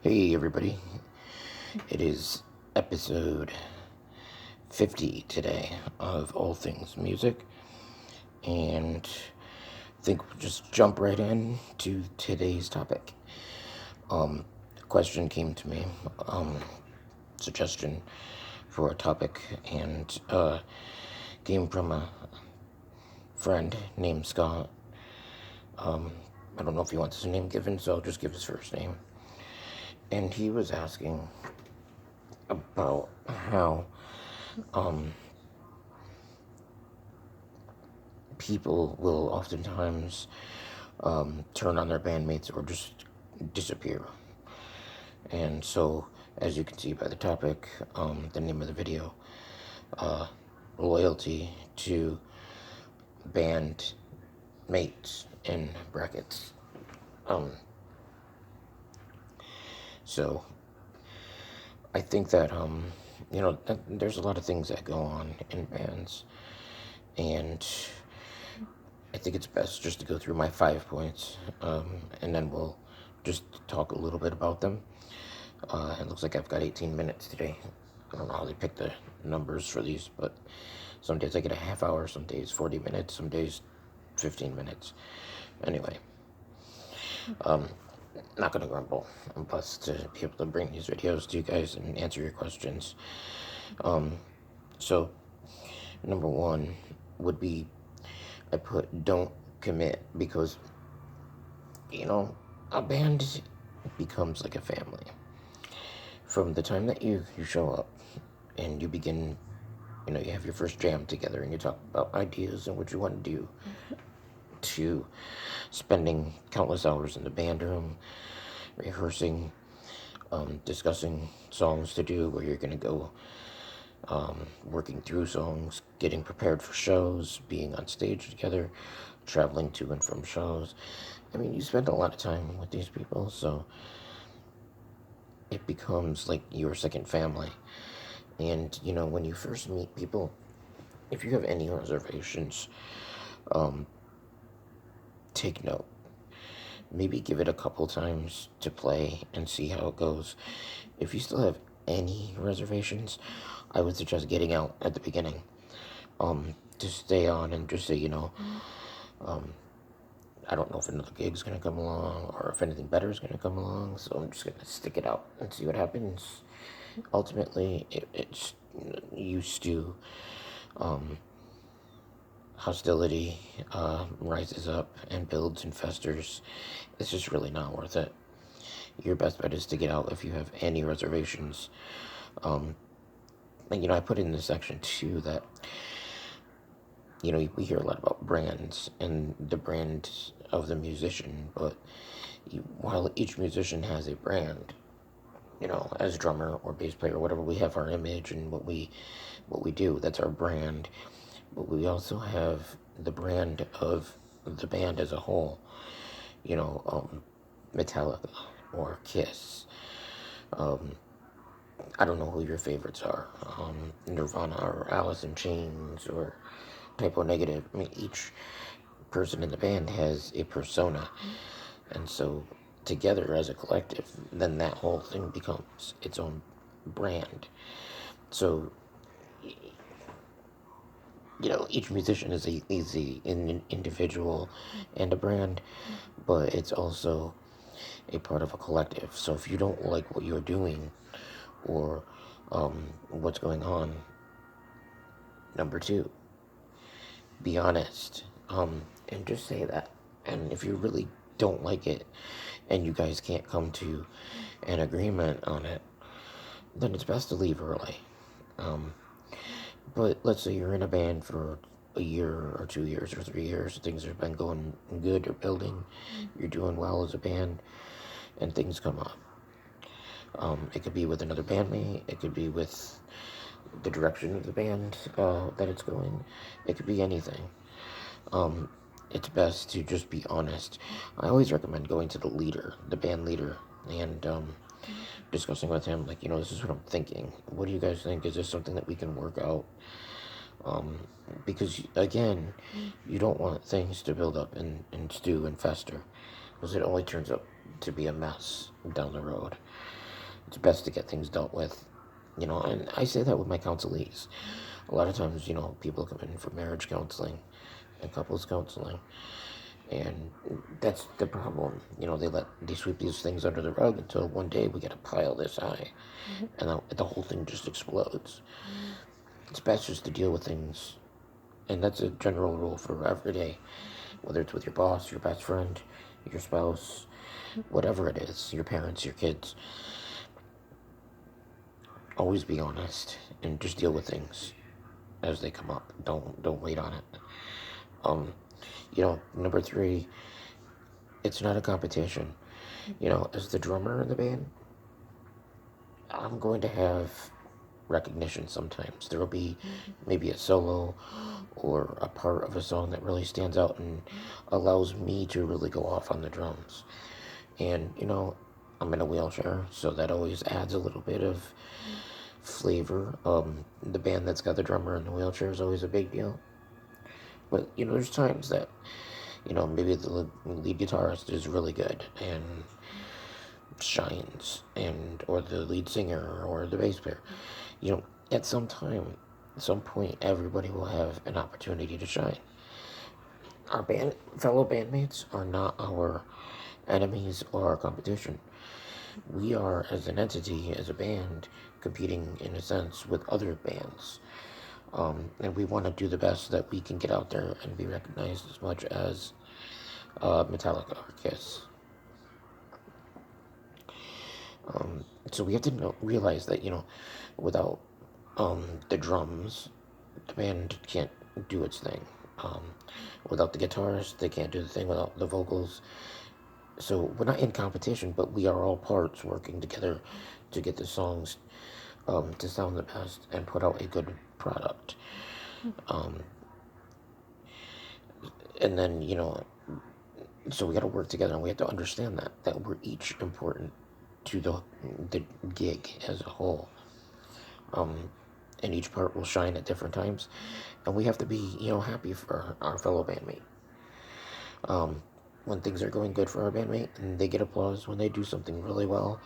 Hey everybody, it is episode 50 today of All Things Music, and I think we'll just jump right in to today's topic. A question came to me, suggestion for a topic, and came from a friend named Scott. I don't know if he wants his name given, so I'll just give his first name. And he was asking about how people will oftentimes turn on their bandmates or just disappear. And so, as you can see by the topic, the name of the video, loyalty to band mates in brackets. So, I think that, there's a lot of things that go on in bands. And I think it's best just to go through my 5 points, and then we'll just talk a little bit about them. It looks like I've got 18 minutes today. I don't know how they pick the numbers for these, but some days I get a half hour, some days 40 minutes, some days 15 minutes. Anyway, not gonna grumble. I'm blessed to be able to bring these videos to you guys and answer your questions. So, number one would be I put don't commit because, a band becomes like a family. From the time that you show up and you begin, you have your first jam together and you talk about ideas and what you want to do, to spending countless hours in the band room, rehearsing, discussing songs to do, where you're going to go, working through songs, getting prepared for shows, being on stage together, traveling to and from shows. I mean, you spend a lot of time with these people, so it becomes like your second family. And, when you first meet people, if you have any reservations, take note. Maybe give it a couple times to play and see how it goes. If you still have any reservations, I would suggest getting out at the beginning. To stay on and just say, I don't know if another gig's gonna come along or if anything better is gonna come along, so I'm just gonna stick it out and see what happens. Ultimately, it's used to hostility rises up and builds and festers. It's just really not worth it. Your best bet is to get out if you have any reservations. And, I put in this section too that, we hear a lot about brands and the brand of the musician, but while each musician has a brand, as drummer or bass player or whatever, we have our image and what we do. That's our brand. But we also have the brand of the band as a whole. Metallica or Kiss. I don't know who your favorites are. Nirvana or Alice in Chains or Typo Negative. I mean, each person in the band has a persona. And so together as a collective, then that whole thing becomes its own brand. So, each musician is an individual and a brand, but it's also a part of a collective. So if you don't like what you're doing or what's going on, number two, be honest, and just say that. And if you really don't like it and you guys can't come to an agreement on it, then it's best to leave early. But let's say you're in a band for a year or 2 years or 3 years, things have been going good, you're building, you're doing well as a band, and things come up. It could be with another bandmate, it could be with the direction of the band that it's going, it could be anything. It's best to just be honest. I always recommend going to the leader, the band leader, and discussing with him, like, this is what I'm thinking. What do you guys think? Is this something that we can work out? Because, again, you don't want things to build up and stew and fester. because it only turns out to be a mess down the road. It's best to get things dealt with, and I say that with my counselees. A lot of times, people come in for marriage counseling and couples counseling, and that's the problem. They sweep these things under the rug until one day we get a pile this high, and the whole thing just explodes. It's best just to deal with things, and that's a general rule for every day, whether it's with your boss, your best friend, your spouse, whatever it is, your parents, your kids. Always be honest and just deal with things as they come up. Don't wait on it. Number three, it's not a competition. As the drummer in the band, I'm going to have recognition sometimes. There will be maybe a solo or a part of a song that really stands out and allows me to really go off on the drums. And, I'm in a wheelchair, so that always adds a little bit of flavor. The band that's got the drummer in the wheelchair is always a big deal. But, there's times that, maybe the lead guitarist is really good and shines, or the lead singer or the bass player. At some time, at some point, everybody will have an opportunity to shine. Our fellow bandmates are not our enemies or our competition. We are, as an entity, as a band, competing in a sense with other bands. And we want to do the best that we can get out there and be recognized as much as Metallica or Kiss. So we have to realize that, without the drums, the band can't do its thing. Without the guitarist, they can't do the thing. Without the vocals. So we're not in competition, but we are all parts working together to get the songs to sound the best and put out a good product. And then, so we got to work together, and we have to understand that we're each important to the gig as a whole. And each part will shine at different times, and we have to be, happy for our fellow bandmate. When things are going good for our bandmate, and they get applause when they do something really well,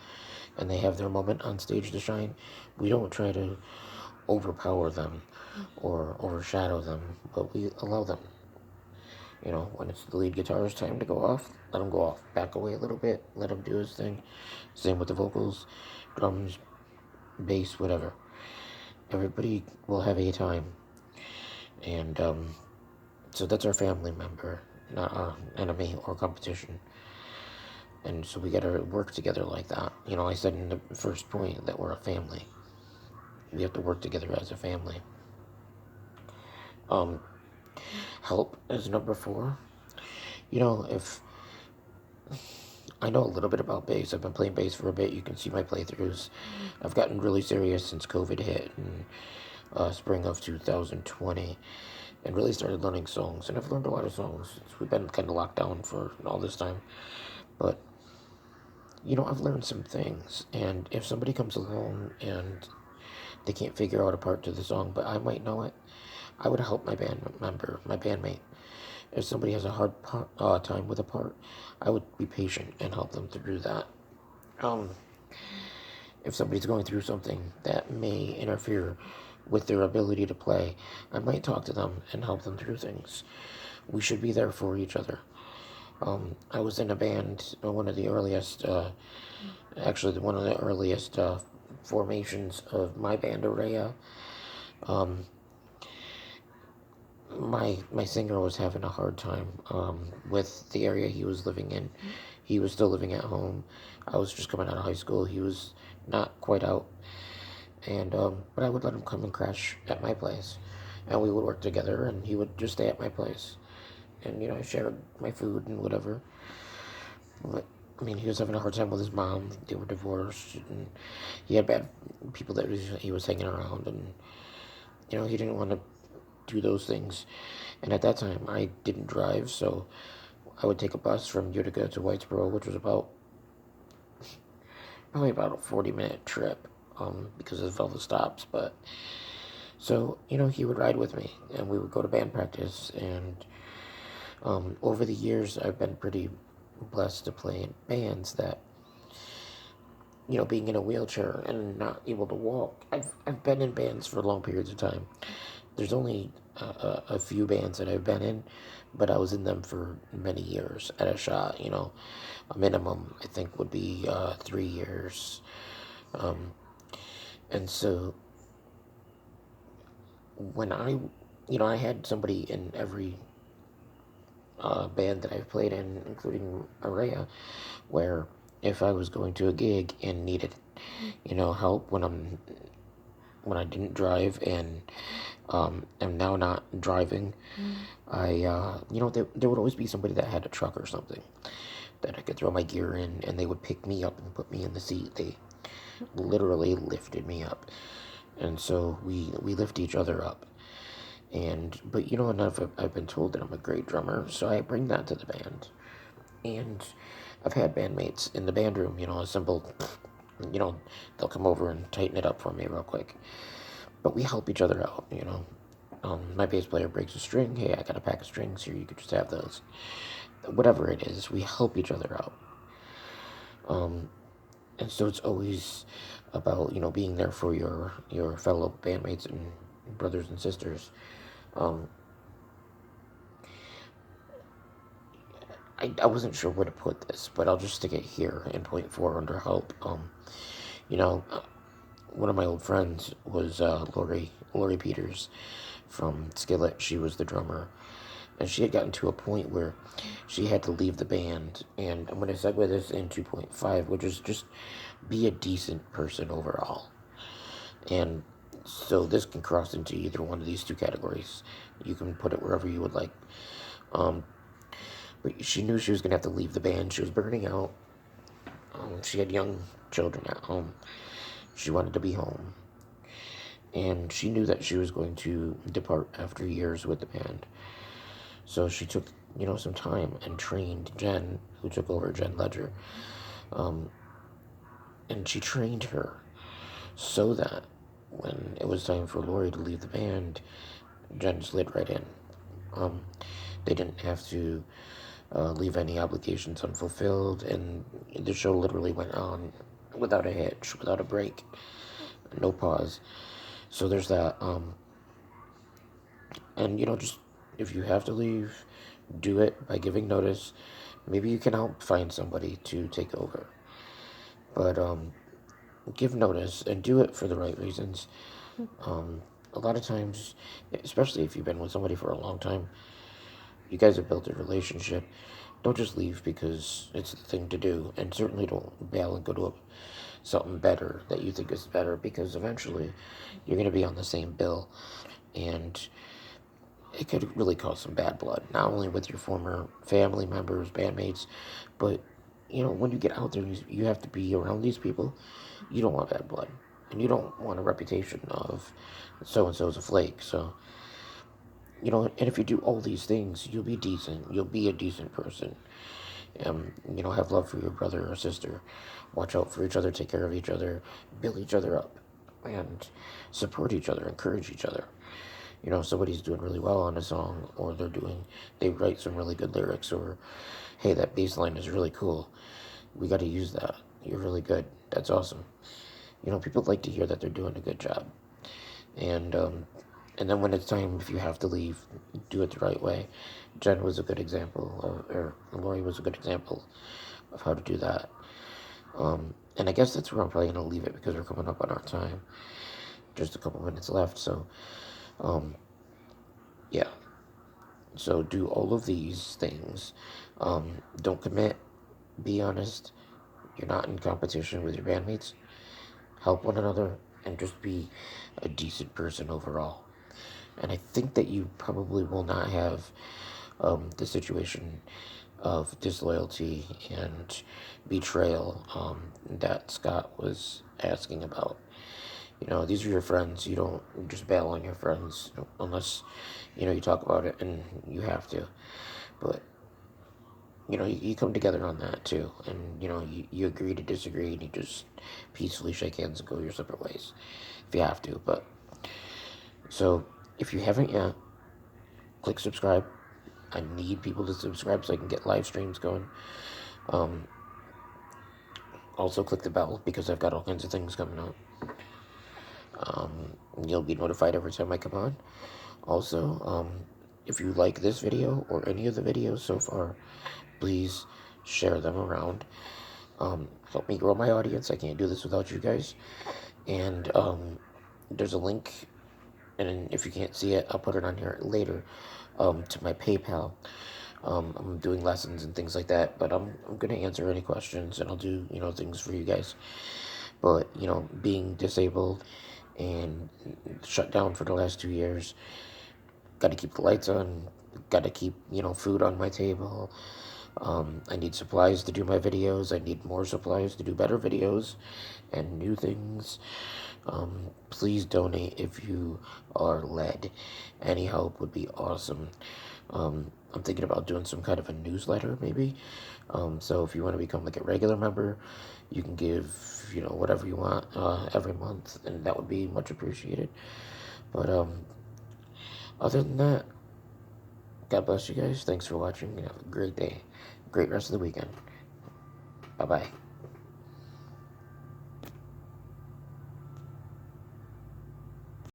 and they have their moment on stage to shine, we don't try to overpower them or overshadow them, but we allow them. When it's the lead guitarist's time to go off, let him go off. Back away a little bit, let him do his thing. Same with the vocals, drums, bass, whatever. Everybody will have a time. And so that's our family member, not our enemy or competition. And so we got to work together like that. I said in the first point that we're a family. We have to work together as a family. Help is number 4. If I know a little bit about bass, I've been playing bass for a bit. You can see my playthroughs. I've gotten really serious since COVID hit in spring of 2020, and really started learning songs. And I've learned a lot of songs. We've been kind of locked down for all this time, but I've learned some things. And if somebody comes along and they can't figure out a part to the song, but I might know it, I would help my band member, my bandmate. If somebody has a hard time with a part, I would be patient and help them through that. If somebody's going through something that may interfere with their ability to play, I might talk to them and help them through things. We should be there for each other. I was in a band, one of the earliest formations of my band, Araya. My singer was having a hard time with the area he was living in. He was still living at home. I was just coming out of high school. He was not quite out. And but I would let him come and crash at my place, and we would work together, and he would just stay at my place. And I shared my food and whatever. But he was having a hard time with his mom. They were divorced, and he had bad people that he was hanging around, and he didn't want to do those things. And at that time, I didn't drive, so I would take a bus from Utica to Whitesboro, which was probably about a 40-minute trip, because of all the stops. But so he would ride with me, and we would go to band practice. And over the years, I've been pretty blessed to play in bands that, being in a wheelchair and not able to walk. I've been in bands for long periods of time. There's only a few bands that I've been in, but I was in them for many years at a shot. A minimum I think would be 3 years. Um, and so when I had somebody in every band that I've played in, including Araya, where if I was going to a gig and needed, help when I didn't drive and am now not driving, there would always be somebody that had a truck or something that I could throw my gear in, and they would pick me up and put me in the seat. They literally lifted me up, and so we lift each other up. But and I've been told that I'm a great drummer, so I bring that to the band. And I've had bandmates in the band room, a simple, they'll come over and tighten it up for me real quick. But we help each other out. My bass player breaks a string. Hey, I got a pack of strings here. You could just have those. Whatever it is, we help each other out. And so it's always about being there for your fellow bandmates and brothers and sisters. Um, I wasn't sure where to put this, but I'll just stick it here in point four under help. You know, uh, One of my old friends was Lori Peters from Skillet. She was the drummer, and she had gotten to a point where she had to leave the band. And I'm going to segue this in 2.5, which is just be a decent person overall. And so this can cross into either one of these two categories. You can put it wherever you would like. Um, but she knew she was going to have to leave the band. She was burning out. She had young children at home. She wanted to be home. And she knew that she was going to depart after years with the band. So she took, some time and trained Jen, who took over, Jen Ledger. Um, and she trained her so that when it was time for Lori to leave the band, Jen slid right in. Um, they didn't have to leave any obligations unfulfilled, and the show literally went on without a hitch, without a break, no pause. So there's that. And just if you have to leave, do it by giving notice. Maybe you can help find somebody to take over, but give notice and do it for the right reasons. A lot of times, especially if you've been with somebody for a long time, you guys have built a relationship. Don't just leave because it's the thing to do, and certainly don't bail and go to something better that you think is better, because eventually you're going to be on the same bill, and it could really cause some bad blood, not only with your former family members, bandmates, but when you get out there, you have to be around these people. You don't want bad blood, and you don't want a reputation of so and so's a flake. So and if you do all these things, you'll be decent. You'll be a decent person. Have love for your brother or sister. Watch out for each other. Take care of each other. Build each other up, and support each other. Encourage each other. If somebody's doing really well on a song, or they write some really good lyrics, or hey, that bass line is really cool. We got to use that. You're really good. That's awesome. People like to hear that they're doing a good job. And then when it's time, if you have to leave, do it the right way. Jen was a good example, or Lori was a good example of how to do that. And I guess that's where I'm probably going to leave it, because we're coming up on our time. Just a couple minutes left, so yeah. So do all of these things. Don't commit. Be honest. You're not in competition with your bandmates. Help one another, and just be a decent person overall. And I think that you probably will not have the situation of disloyalty and betrayal that Scott was asking about. These are your friends. You don't just bail on your friends unless, you talk about it and you have to. But, you come together on that too. And, you agree to disagree, and you just peacefully shake hands and go your separate ways if you have to. But, so if you haven't yet, click subscribe. I need people to subscribe so I can get live streams going. Um, Also, click the bell because I've got all kinds of things coming up. You'll be notified every time I come on. Also, if you like this video or any of the videos so far, please share them around. Help me grow my audience. I can't do this without you guys. And there's a link, and if you can't see it, I'll put it on here later, to my PayPal. I'm doing lessons and things like that, but I'm gonna answer any questions, and I'll do things for you guys. But being disabled and shut down for the last 2 years, got to keep the lights on, got to keep food on my table. I need supplies to do my videos. I need more supplies to do better videos and new things. Please donate if you are led. Any help would be awesome. I'm thinking about doing some kind of a newsletter, maybe. So if you want to become like a regular member, you can give, whatever you want every month, and that would be much appreciated. But other than that, God bless you guys. Thanks for watching, and have a great day. Great rest of the weekend. Bye bye.